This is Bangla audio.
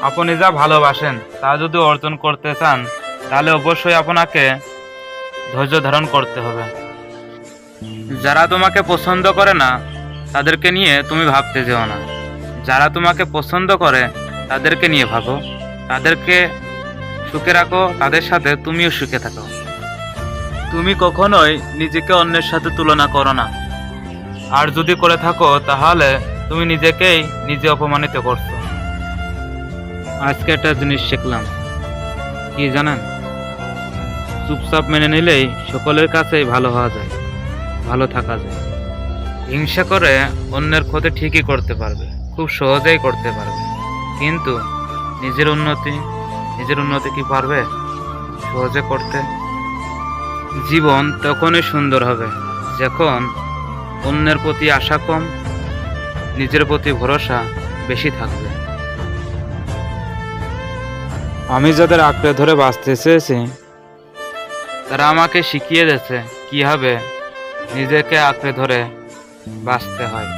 আপনি যা ভালোবাসেন তা যদি অর্জন করতে চান তাহলে অবশ্যই আপনাকে ধৈর্য ধারণ করতে হবে। যারা তোমাকে পছন্দ করে না তাদেরকে নিয়ে তুমি ভাবতে যেও না, যারা তোমাকে পছন্দ করে তাদেরকে নিয়ে ভাবো, তাদেরকে সুখে রাখো, তাদের সাথে তুমিও সুখে থাকো। তুমি কখনোই নিজেকে অন্যের সাথে তুলনা করো না, আর যদি করে থাকো তাহলে তুমি নিজেকেই নিজে অপমানিত করছো। আজকে একটা জিনিস শিখলাম, কি জানেন? চুপচাপ মেনে নিলেই সকলের কাছেই ভালো হওয়া যায়, ভালো থাকা যায়। হিংসা করে অন্যের ক্ষতি ঠিকই করতে পারবে, খুব সহজেই করতে পারবে, কিন্তু নিজের উন্নতি কি পারবে সহজে করতে? জীবন তখনই সুন্দর হবে যখন অন্যের প্রতি আশা কম, নিজের প্রতি ভরসা বেশি থাকবে। আমি যাদের আঁকড়ে ধরে বাঁচতে চেয়েছি তারা আমাকে শিখিয়ে দিয়েছে কিভাবে নিজেকে আঁকড়ে ধরে বাঁচতে হয়।